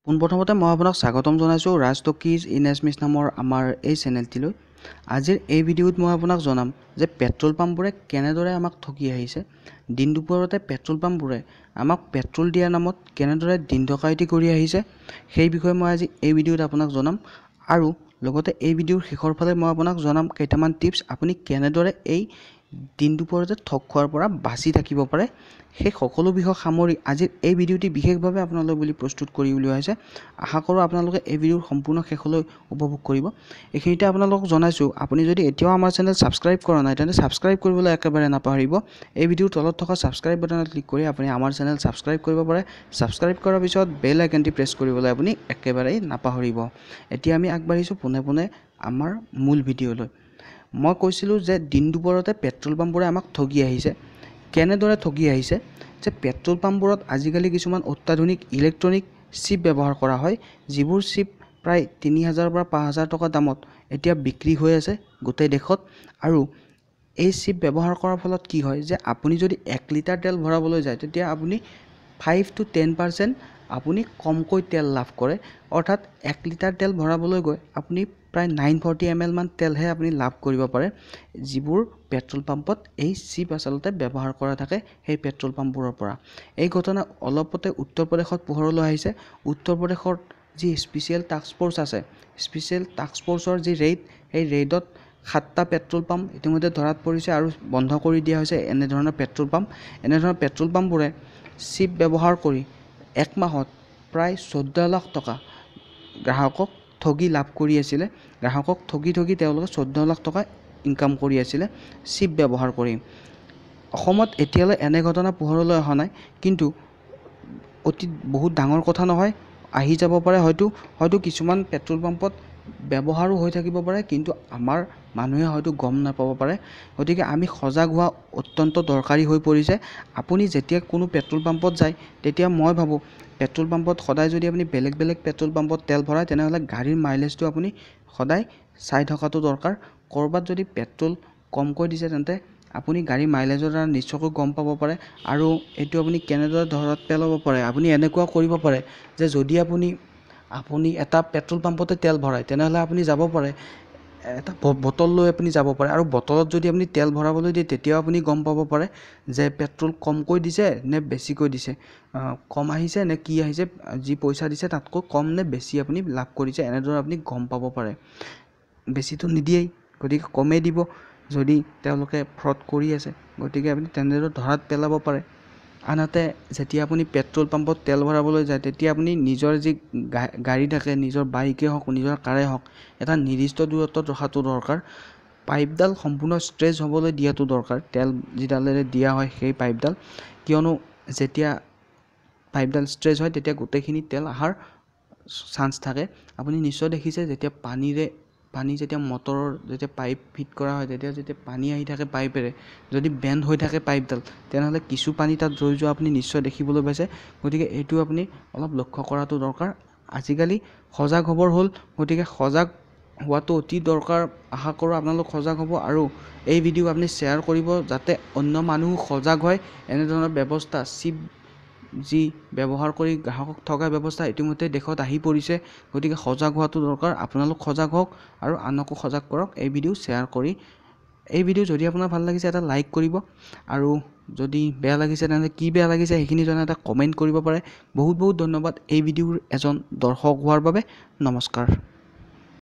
পোনপ্ৰথমতে মই আপোনাক স্বাগতম জনাইছোঁ ৰাজ টকিজ ইন এছমিছ নামৰ আমাৰ এই চেনেলটিলৈ। আজিৰ এই ভিডিঅ'ত মই আপোনাক জনাম যে পেট্ৰল পাম্পবোৰে কেনেদৰে আমাক ঠগি আহিছে। দিন দুপৰতে পেট্ৰল পাম্পবোৰে আমাক পেট্ৰল দিয়াৰ নামত কেনেদৰে দিন ডকাইতি কৰি আহিছে সেই বিষয়ে মই আজি এই ভিডিঅ'ত আপোনাক জনাম। আৰু লগতে এই ভিডিঅ'ৰ শেষৰ ফালে মই আপোনাক জনাম কেইটামান টিপছ আপুনি কেনেদৰে এই দিন দুপৰতে ঠগ খোৱাৰ পৰা বাচি থাকিব পাৰে। সেই সকলো বিষয় সামৰি আজিৰ এই ভিডিঅ'টি বিশেষভাৱে আপোনালোক বুলি প্ৰস্তুত কৰি উলিওৱা হৈছে। আশা কৰোঁ আপোনালোকে এই ভিডিঅ'ৰ সম্পূৰ্ণ শেষলৈ উপভোগ কৰিব। এইখিনিতে আপোনালোকক জনাইছোঁ আপুনি যদি এতিয়াও আমাৰ চেনেল ছাবস্ক্ৰাইব কৰা নাই তেন্তে ছাবস্ক্ৰাইব কৰিবলৈ একেবাৰে নাপাহৰিব। এই ভিডিঅ'ৰ তলত থকা ছাবস্ক্ৰাইব বাটনত ক্লিক কৰি আপুনি আমাৰ চেনেল ছাবস্ক্ৰাইব কৰিব পাৰে। ছাবস্ক্ৰাইব কৰাৰ পিছত বেল আইকনটি প্ৰেছ কৰিবলৈ আপুনি একেবাৰেই নাপাহৰিব। এতিয়া আমি আগবাঢ়িছোঁ পোনে পোনে আমাৰ মূল ভিডিঅ'লৈ। মই কৈছিলোঁ যে দিন দুপৰতে পেট্ৰল পাম্পবোৰে আমাক ঠগি আহিছে। কেনেদৰে ঠগি আহিছে যে পেট্ৰল পাম্পবোৰত আজিকালি কিছুমান অত্যাধুনিক ইলেক্ট্ৰনিক চিপ ব্যৱহাৰ কৰা হয়, যিবোৰ চিপ প্ৰায় ৩,০০০ পৰা ৫,০০০ টকা দামত এতিয়া বিক্ৰী হৈ আছে গোটেই দেশত। আৰু এই চিপ ব্যৱহাৰ কৰাৰ ফলত কি হয় যে আপুনি যদি ১ লিটাৰ তেল ভৰাবলৈ যায় তেতিয়া আপুনি 5 to 10% আপুনি কমকৈ তেল লাভ কৰে। অৰ্থাৎ ১ লিটাৰ তেল ভৰাবলৈ গৈ আপুনি প্ৰায় 940 ml মান তেলহে আপুনি লাভ কৰিব পাৰে, যিবোৰ পেট্ৰল পাম্পত এই চিপ আচলতে ব্যৱহাৰ কৰা থাকে সেই পেট্ৰল পাম্পবোৰৰ পৰা। এই ঘটনা অলপতে উত্তৰ প্ৰদেশত পোহৰলৈ আহিছে। উত্তৰ প্ৰদেশৰ যি স্পেচিয়েল টাস্ক ফ'ৰ্চ আছে, স্পেচিয়েল টাস্ক ফ'ৰ্চৰ যি ৰেইড, সেই ৰেইডত 7টা পেট্ৰল পাম্প ইতিমধ্যে ধৰাত পৰিছে আৰু বন্ধ কৰি দিয়া হৈছে এনেধৰণৰ পেট্ৰল পাম্প। এনেধৰণৰ পেট্ৰল পাম্পবোৰে চিপ ব্যৱহাৰ কৰি 1 মাহত প্ৰায় 14 লাখ টকা গ্ৰাহকক ঠগি লাভ কৰি আছিলে। গ্ৰাহকক ঠগি তেওঁলোকে 14 লাখ টকা ইনকাম কৰি আছিলে চিপ ব্যৱহাৰ কৰি। অসমত এতিয়ালৈ এনে ঘটনা পোহৰলৈ অহা নাই, কিন্তু অতি বহুত ডাঙৰ কথা নহয়, আহি যাব পাৰে হয়তো কিছুমান পেট্ৰল পাম্পত ব্যৱহাৰো হৈ থাকিব পাৰে, কিন্তু আমাৰ মানুহে হয়তো গম নাপাব পাৰে। গতিকে আমি সজাগ হোৱা অত্যন্ত দৰকাৰী হৈ পৰিছে। আপুনি যেতিয়া কোনো পেট্ৰল পাম্পত যায় তেতিয়া মই ভাবোঁ পেট্ৰল পাম্পত সদায় যদি আপুনি বেলেগ বেলেগ পেট্ৰল পাম্পত তেল ভৰায় তেনেহ'লে গাড়ীৰ মাইলেজটো আপুনি সদায় চাই থকাটো দৰকাৰ। ক'ৰবাত যদি পেট্ৰল কমকৈ দিছে তেন্তে আপুনি গাড়ী মাইলেজৰ দ্বাৰা নিশ্চয়কৈ গম পাব পাৰে। আৰু এইটো আপুনি কেনেদৰে ধৰাত পেলাব পাৰে, আপুনি এনেকুৱা কৰিব পাৰে যে যদি আপুনি এটা পেট্ৰল পাম্পতে তেল ভৰায় তেনেহ'লে আপুনি যাব পাৰে এটা বটল লৈ আপুনি যাব পাৰে, আৰু বটলত যদি আপুনি তেল ভৰাবলৈ দিয়ে তেতিয়াও আপুনি গম পাব পাৰে যে পেট্ৰল কমকৈ দিছে নে বেছিকৈ দিছে, কম আহিছে নে কি আহিছে, যি পইচা দিছে তাতকৈ কম নে বেছি আপুনি লাভ কৰিছে, এনেদৰে আপুনি গম পাব পাৰে। বেছিটো নিদিয়েই, গতিকে কমেই দিব যদি তেওঁলোকে ফ্ৰড কৰি আছে, গতিকে আপুনি তেনেদৰে ধৰাত পেলাব পাৰে। আনহাতে যেতিয়া আপুনি পেট্ৰল পাম্পত তেল ভৰাবলৈ যায় তেতিয়া আপুনি নিজৰ যি গাড়ী থাকে, নিজৰ বাইকে হওক নিজৰ কাৰে হওক, এটা নিৰ্দিষ্ট দূৰত্বত ৰখাটো দৰকাৰ। পাইপডাল সম্পূৰ্ণ ষ্ট্ৰেচ হ'বলৈ দিয়াটো দৰকাৰ, তেল যিডালেৰে দিয়া হয় সেই পাইপডাল, কিয়নো যেতিয়া পাইপডাল ষ্ট্ৰেচ হয় তেতিয়া গোটেইখিনি তেল অহাৰ চান্স থাকে। আপুনি নিশ্চয় দেখিছে যেতিয়া পানী যেতিয়া মটৰৰ যেতিয়া পাইপ ফিট কৰা হয় যেতিয়া পানী আহি থাকে পাইপেৰে, যদি বেণ্ড হৈ থাকে পাইপডাল তেনেহ'লে কিছু পানী তাত ৰৈ যোৱা আপুনি নিশ্চয় দেখিবলৈ পাইছে। গতিকে এইটো আপুনি অলপ লক্ষ্য কৰাটো দৰকাৰ। আজিকালি সজাগ হ'বৰ হ'ল, গতিকে সজাগ হোৱাটো অতি দৰকাৰ। আশা কৰোঁ আপোনালোক সজাগ হ'ব আৰু এই ভিডিঅ' আপুনি শ্বেয়াৰ কৰিব যাতে অন্য মানুহ সজাগ হয়। এনেধৰণৰ ব্যৱস্থা চিপ যি ব্যৱহাৰ কৰি গ্ৰাহকক ঠগা ব্যৱস্থা ইতিমধ্যে দেশত আহি পৰিছে, গতিকে সজাগ হোৱাটো দৰকাৰ। আপোনালোক সজাগ হওক আৰু আনকো সজাগ কৰক এই ভিডিঅ' শ্বেয়াৰ কৰি। এই ভিডিঅ' যদি আপোনাৰ ভাল লাগিছে এটা লাইক কৰিব, আৰু যদি বেয়া লাগিছে তেনেহ'লে কি বেয়া লাগিছে সেইখিনি জনাই এটা কমেণ্ট কৰিব পাৰে। বহুত বহুত ধন্যবাদ এই ভিডিঅ'ৰ এজন দৰ্শক হোৱাৰ বাবে। নমস্কাৰ।